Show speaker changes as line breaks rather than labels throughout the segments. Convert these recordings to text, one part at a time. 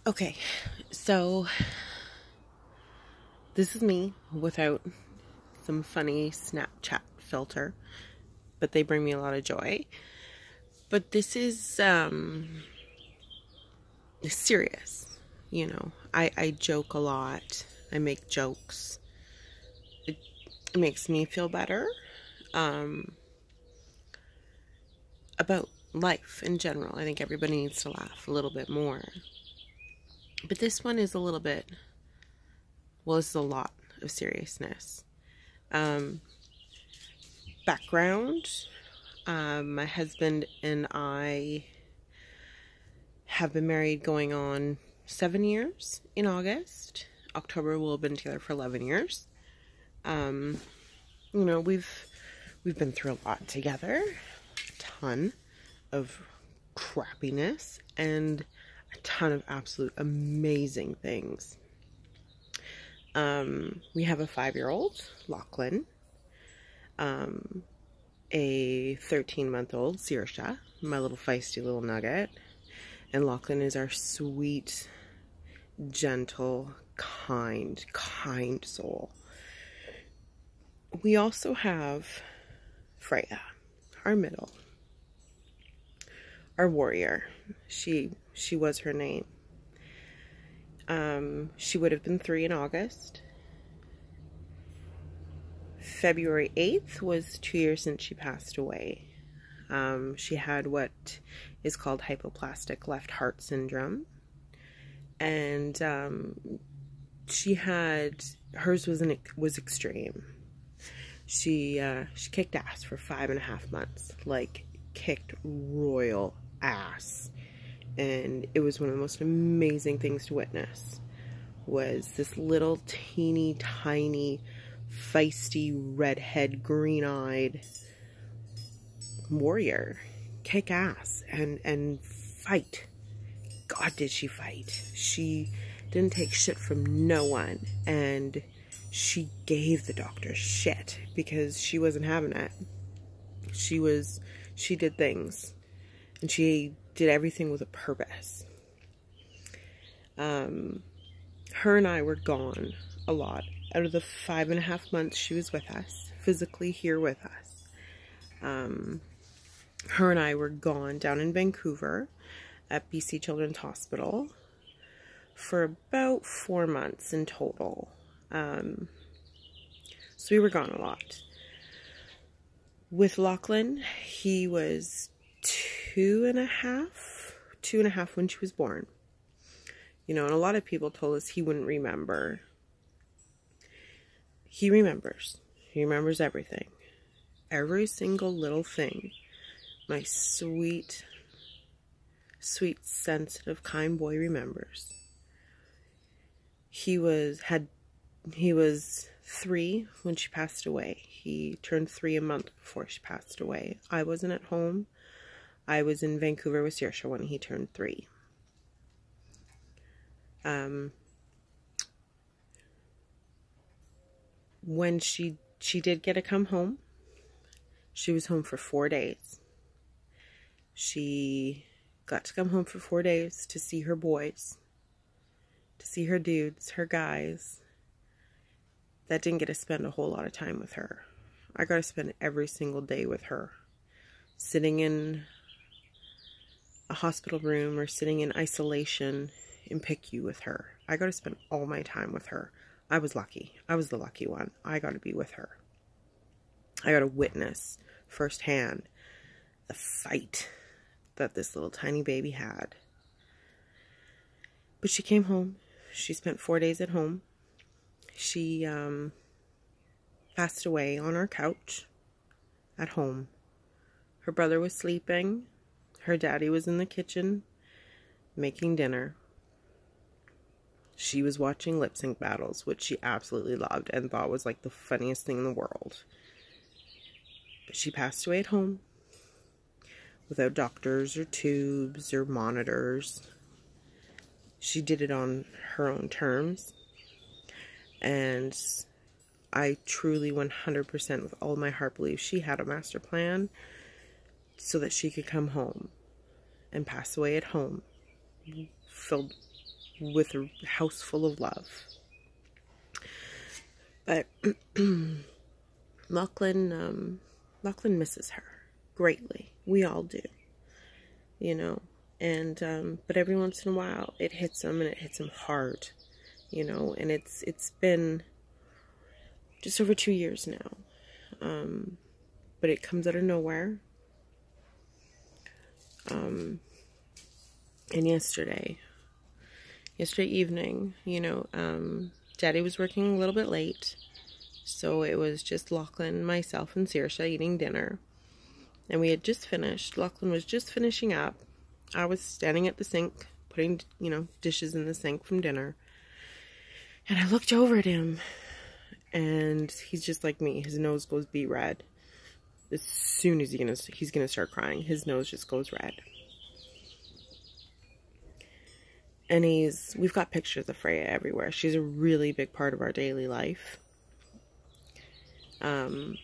Okay, so this is me without some funny Snapchat filter, but they bring me a lot of joy. But this is serious, you know. I joke a lot. I make jokes. It makes me feel better about life in general. I think everybody needs to laugh a little bit more. But this one is a little bit, well, this is a lot of seriousness. Background, my husband and I have been married going on 7 years in August. October we'll have been together for 11 years. You know, we've been through a lot together, a ton of crappiness and a ton of absolute amazing things. We have a 5-year-old, Lochlan, a 13-month-old, Saoirse, my little feisty little nugget, and Lochlan is our sweet, gentle, kind soul. We also have Freya, our middle, our warrior. She was her name. She would have been 3 in August. February 8th was 2 years since she passed away. She had what is called hypoplastic left heart syndrome. And she had, hers was extreme. She kicked ass for 5.5 months. Like, kicked royal ass. And it was one of the most amazing things to witness, was this little teeny tiny feisty redhead green-eyed warrior kick ass and fight. God, did she fight. She didn't take shit from no one, and she gave the doctor shit because she wasn't having it. She did things, and she did everything with a purpose. Her and I were gone a lot. Out of the 5.5 months she was with us, physically here with us, her and I were gone down in Vancouver at BC Children's Hospital for about 4 months in total. So we were gone a lot. With Lochlan, he was 2.5 when she was born. You know, and a lot of people told us he wouldn't remember. He remembers. He remembers everything. Every single little thing. My sweet, sweet, sensitive, kind boy remembers. He was 3 when she passed away. He turned 3 a month before she passed away. I wasn't at home. I was in Vancouver with Saoirse when he turned 3. When she did get to come home, she was home for 4 days. She got to come home for 4 days to see her boys, to see her dudes, her guys. That didn't get to spend a whole lot of time with her. I got to spend every single day with her, sitting in a hospital room or sitting in isolation in PICU with her. I got to spend all my time with her. I was lucky. I was the lucky one. I got to be with her. I got to witness firsthand the fight that this little tiny baby had. But she came home. She spent 4 days at home. She passed away on our couch at home. Her brother was sleeping. Her daddy was in the kitchen making dinner. She was watching lip sync battles, which she absolutely loved and thought was like the funniest thing in the world. But she passed away at home without doctors or tubes or monitors. She did it on her own terms. And I truly 100% with all my heart believe she had a master plan so that she could come home and pass away at home, filled with a house full of love. But Lochlan misses her greatly. We all do, you know. And but every once in a while it hits him, and it hits him hard, you know. And it's been just over 2 years now. But it comes out of nowhere. And yesterday evening, you know, Daddy was working a little bit late, so it was just Lochlan, myself, and Saoirse eating dinner. And we had just finished. Lochlan was just finishing up. I was standing at the sink, putting, you know, dishes in the sink from dinner. And I looked over at him, and he's just like me. His nose goes beet red. As soon as he's gonna start crying, his nose just goes red. And we've got pictures of Freya everywhere. She's a really big part of our daily life. And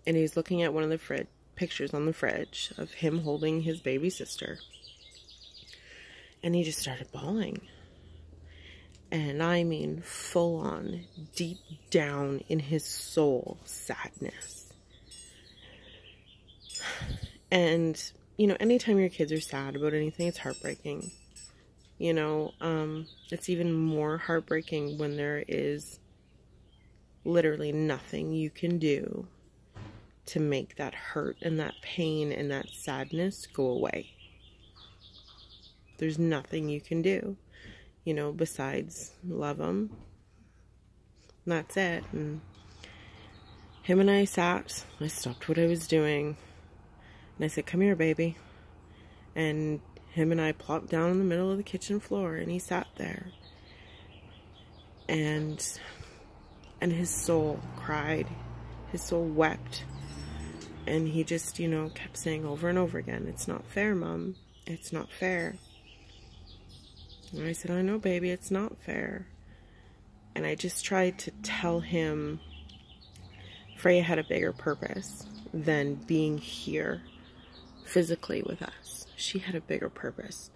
he's looking at one of the pictures on the fridge of him holding his baby sister. And he just started bawling. And I mean, full on, deep down in his soul, sadness. And, you know, anytime your kids are sad about anything, it's heartbreaking. You know, it's even more heartbreaking when there is literally nothing you can do to make that hurt and that pain and that sadness go away. There's nothing you can do, you know, besides love them. And that's it. And him and I sat. I stopped what I was doing. And I said, "Come here, baby." And him and I plopped down in the middle of the kitchen floor, and he sat there. And his soul cried. His soul wept. And he just, you know, kept saying over and over again, "It's not fair, Mom. It's not fair." And I said, "I know, baby, it's not fair." And I just tried to tell him Freya had a bigger purpose than being here physically with us. She had a bigger purpose.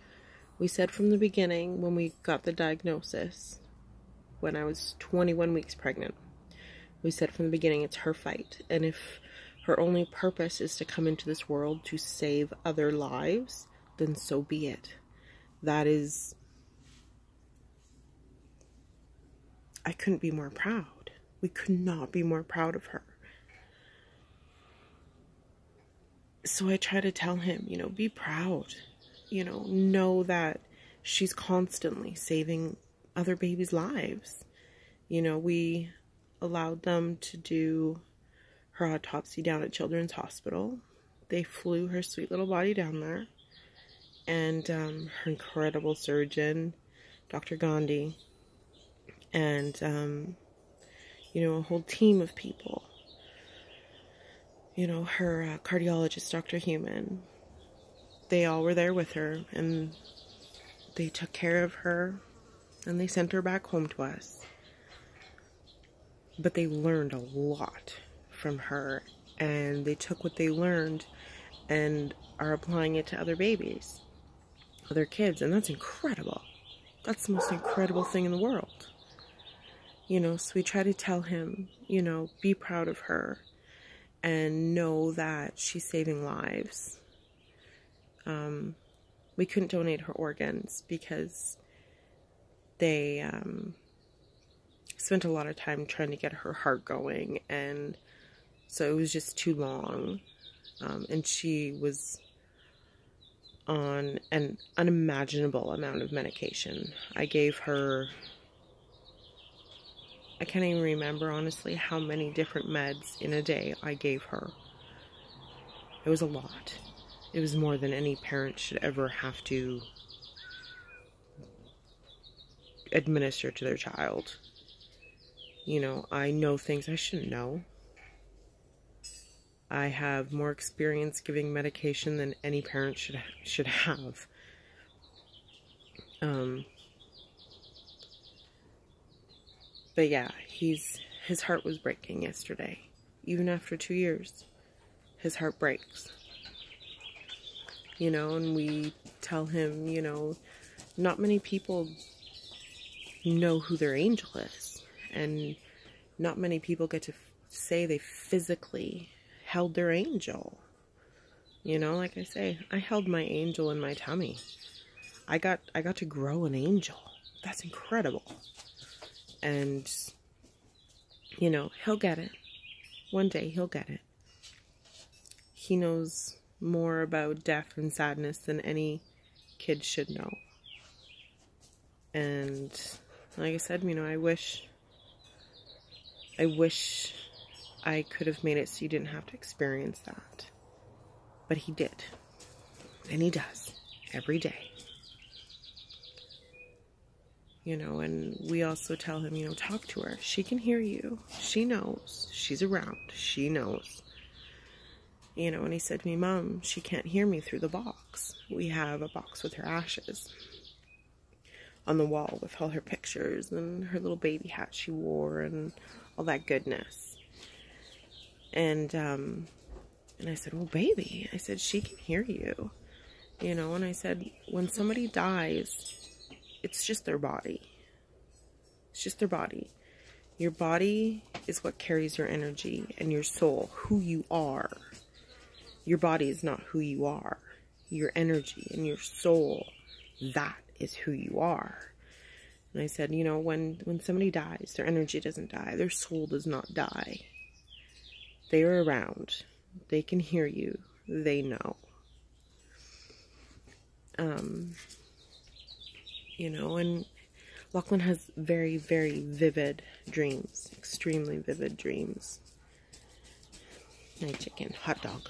We said from the beginning, when we got the diagnosis, when I was 21 weeks pregnant, we said from the beginning, it's her fight. And if her only purpose is to come into this world to save other lives, then so be it. That is... I couldn't be more proud. We could not be more proud of her. So I try to tell him, you know, be proud. You know that she's constantly saving other babies' lives. You know, we allowed them to do her autopsy down at Children's Hospital. They flew her sweet little body down there. And her incredible surgeon, Dr. Gandhi, and, you know, a whole team of people. You know, her cardiologist, Dr. Human, they all were there with her, and they took care of her, and they sent her back home to us. But they learned a lot from her, and they took what they learned and are applying it to other babies, other kids, and that's incredible. That's the most incredible thing in the world. You know, so we try to tell him, you know, be proud of her and know that she's saving lives. We couldn't donate her organs because they spent a lot of time trying to get her heart going, and so it was just too long. And she was on an unimaginable amount of medication. I gave her, I can't even remember honestly how many different meds in a day I gave her. It was a lot. It was more than any parent should ever have to administer to their child. You know, I know things I shouldn't know. I have more experience giving medication than any parent should have. But yeah, his heart was breaking yesterday. Even after 2 years, his heart breaks. You know, and we tell him, you know, not many people know who their angel is, and not many people get to say they physically held their angel. You know, like I say, I held my angel in my tummy. I got to grow an angel. That's incredible. And, you know, he'll get it. One day he'll get it. He knows more about death and sadness than any kid should know. And like I said, you know, I wish I could have made it so you didn't have to experience that. But he did. And he does. Every day. You know, and we also tell him, you know, talk to her. She can hear you. She knows. She's around. She knows. You know, and he said to me, Mom, she can't hear me through the box. We have a box with her ashes on the wall with all her pictures and her little baby hat she wore and all that goodness. And I said, well, baby, I said, she can hear you. You know, and I said, when somebody dies, it's just their body. It's just their body. Your body is what carries your energy and your soul, who you are. Your body is not who you are. Your energy and your soul, that is who you are. And I said, you know, when somebody dies, their energy doesn't die. Their soul does not die. They are around. They can hear you. They know. You know, and Lochlan has very, very vivid dreams. Extremely vivid dreams. Night chicken, hot dog.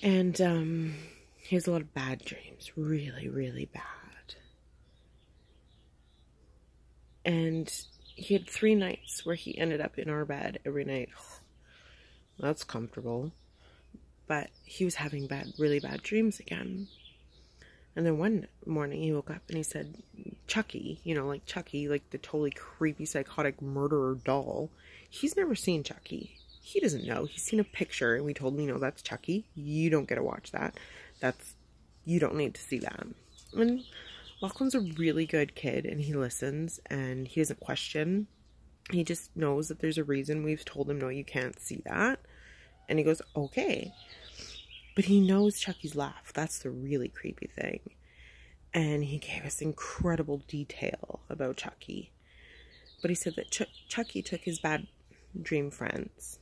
And he has a lot of bad dreams. Really, really bad. And he had 3 nights where he ended up in our bed every night. That's comfortable. But he was having really bad dreams again. And then one morning he woke up and he said, Chucky, you know, like Chucky, like the totally creepy, psychotic murderer doll. He's never seen Chucky. He doesn't know. He's seen a picture and we told him, you know, that's Chucky. You don't get to watch that. You don't need to see that. And Lochlan's a really good kid and he listens and he doesn't question. He just knows that there's a reason. We've told him, no, you can't see that. And he goes, okay. But he knows Chucky's laugh. That's the really creepy thing. And he gave us incredible detail about Chucky. But he said that Chucky took his bad dream friends.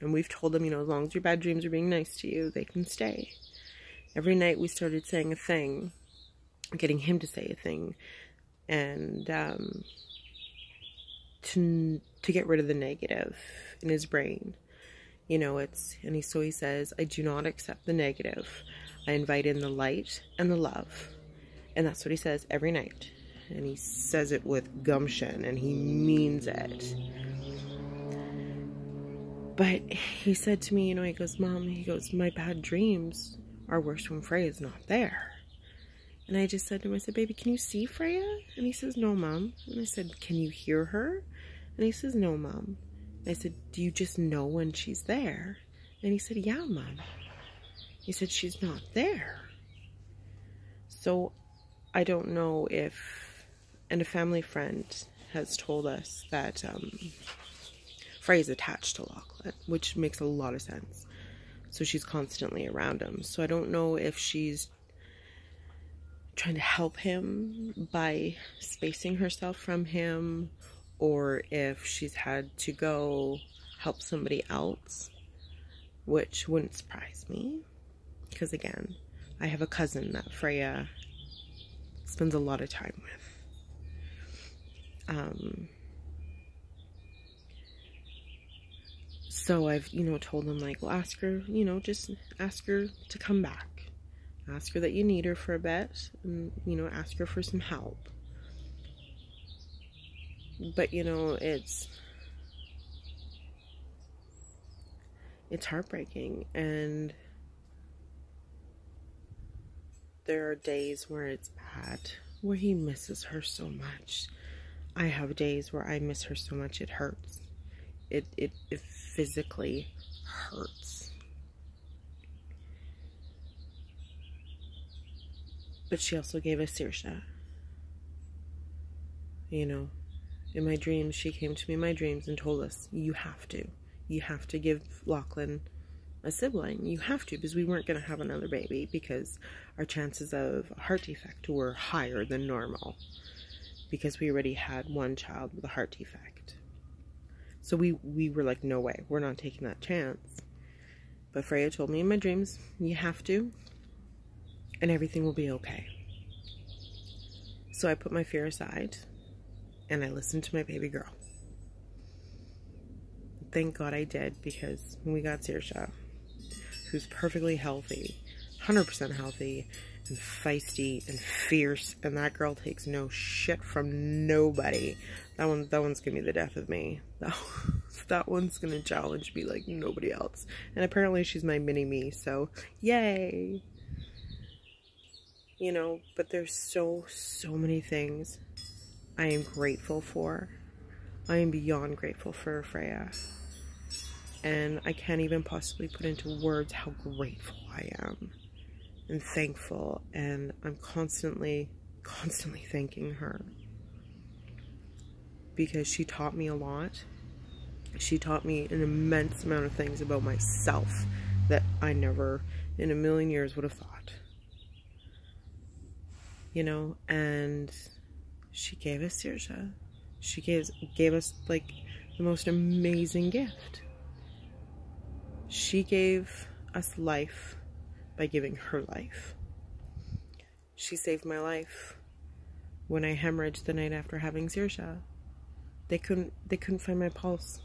And we've told him, you know, as long as your bad dreams are being nice to you, they can stay. Every night we started saying a thing. Getting him to say a thing. And to get rid of the negative in his brain. You know, so he says, I do not accept the negative. I invite in the light and the love. And that's what he says every night. And he says it with gumption and he means it. But he said to me, you know, he goes, Mom, he goes, my bad dreams are worse when Freya's not there. And I just said to him, I said, baby, can you see Freya? And he says, no, Mom. And I said, can you hear her? And he says, no, Mom. I said, do you just know when she's there? And he said, yeah, Mom. He said, she's not there. So I don't know if, and a family friend has told us that Freya's attached to Lochlan, which makes a lot of sense. So she's constantly around him. So I don't know if she's trying to help him by spacing herself from him, or if she's had to go help somebody else, which wouldn't surprise me, because again, I have a cousin that Freya spends a lot of time with. So I've, you know, told him, like, well, ask her, you know, just ask her to come back. Ask her that you need her for a bit, and, you know, ask her for some help. But, you know, it's heartbreaking, and there are days where it's bad, where he misses her so much. I have days where I miss her so much it hurts. It physically hurts. But she also gave us Saoirse. You know, in my dreams, she came to me in my dreams and told us, you have to give Lochlan a sibling. You have to, because we weren't going to have another baby, because our chances of a heart defect were higher than normal, because we already had one child with a heart defect. So we were like, no way, we're not taking that chance. But Freya told me in my dreams, you have to, and everything will be okay. So I put my fear aside, and I listened to my baby girl. Thank God I did, because when we got Saoirse, who's perfectly healthy, 100% healthy, and feisty and fierce, and that girl takes no shit from nobody. That one's gonna be the death of me. That one's gonna challenge me like nobody else. And apparently she's my mini-me, so yay! You know, but there's so many things I am grateful for. I am beyond grateful for Freya. And I can't even possibly put into words how grateful I am and thankful. And I'm constantly thanking her, because she taught me a lot. She taught me an immense amount of things about myself that I never in a million years would have thought. You know, and she gave us Saoirse. She gave us like the most amazing gift. She gave us life by giving her life. She saved my life when I hemorrhaged the night after having Saoirse. They couldn't find my pulse.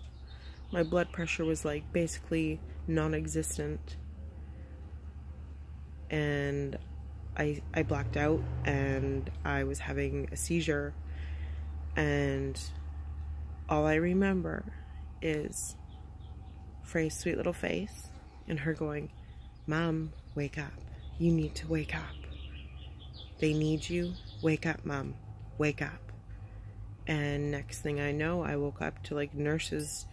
My blood pressure was like basically non-existent. And I blacked out, and I was having a seizure, and all I remember is Freya's sweet little face and her going, "Mom, wake up. You need to wake up. They need you. Wake up, Mom. Wake up." And next thing I know, I woke up to like nurses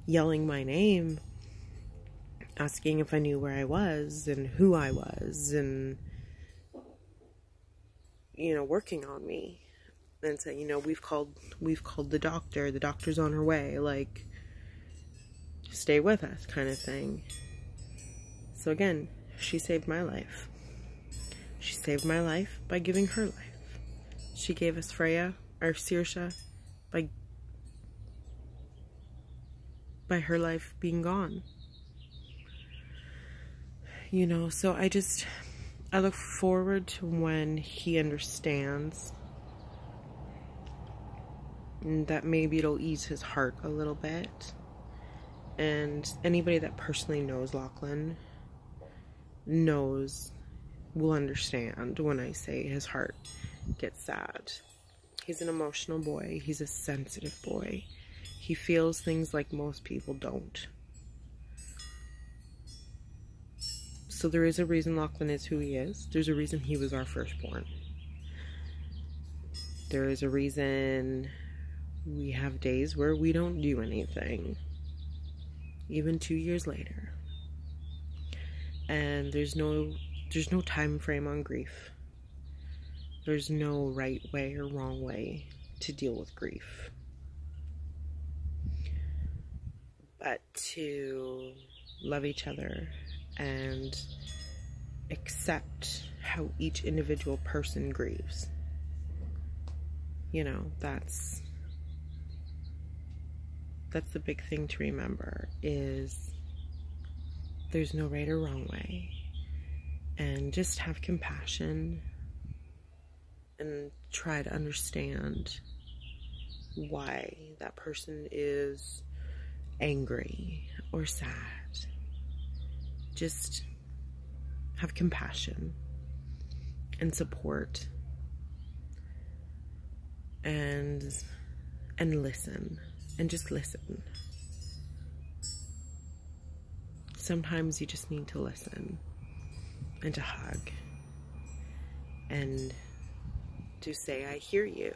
yelling my name, asking if I knew where I was and who I was, and you know, working on me and saying, you know, we've called the doctor. The doctor's on her way. Like, stay with us, kind of thing. So again, she saved my life. She saved my life by giving her life. She gave us Freya, or Saoirse, by her life being gone. You know, so I look forward to when he understands, and that maybe it'll ease his heart a little bit. And anybody that personally knows Lochlan will understand when I say his heart gets sad. He's an emotional boy. He's a sensitive boy. He feels things like most people don't. So there is a reason Lochlan is who he is. There's a reason he was our firstborn. There is a reason we have days where we don't do anything, even 2 years later. And there's no time frame on grief. There's no right way or wrong way to deal with grief. But to love each other and accept how each individual person grieves. You know, that's the big thing to remember, is there's no right or wrong way. And just have compassion and try to understand why that person is angry or sad. Just have compassion and support, and listen, and just listen. Sometimes you just need to listen and to hug and to say, I hear you.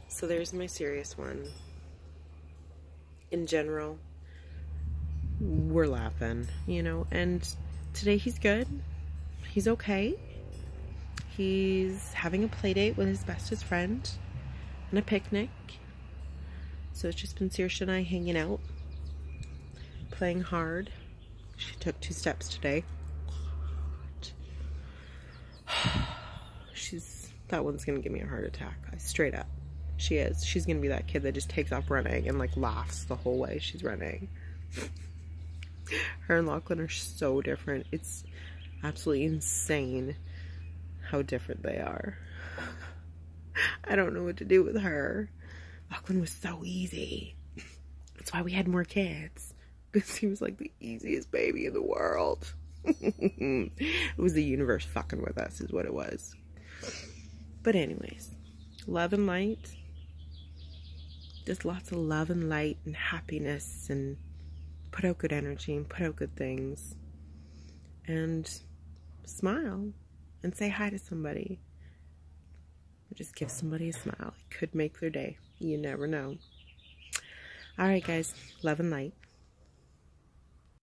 So there's my serious one. In general, we're laughing, you know, and today he's good. he's okay. He's having a play date with his bestest friend and a picnic. So it's just been Saoirse and I hanging out, playing hard. She took 2 steps today. That one's gonna give me a heart attack. Straight up. She is. She's gonna be that kid that just takes off running and like laughs the whole way she's running. Her and Lochlan are so different. It's absolutely insane how different they are. I don't know what to do with her. Lochlan was so easy. That's why we had more kids. Because he was like the easiest baby in the world. It was the universe fucking with us is what it was. But anyways, love and light. Just lots of love and light and happiness, and put out good energy and put out good things. And smile and say hi to somebody. Or just give somebody a smile. It could make their day. You never know. Alright guys, love and light.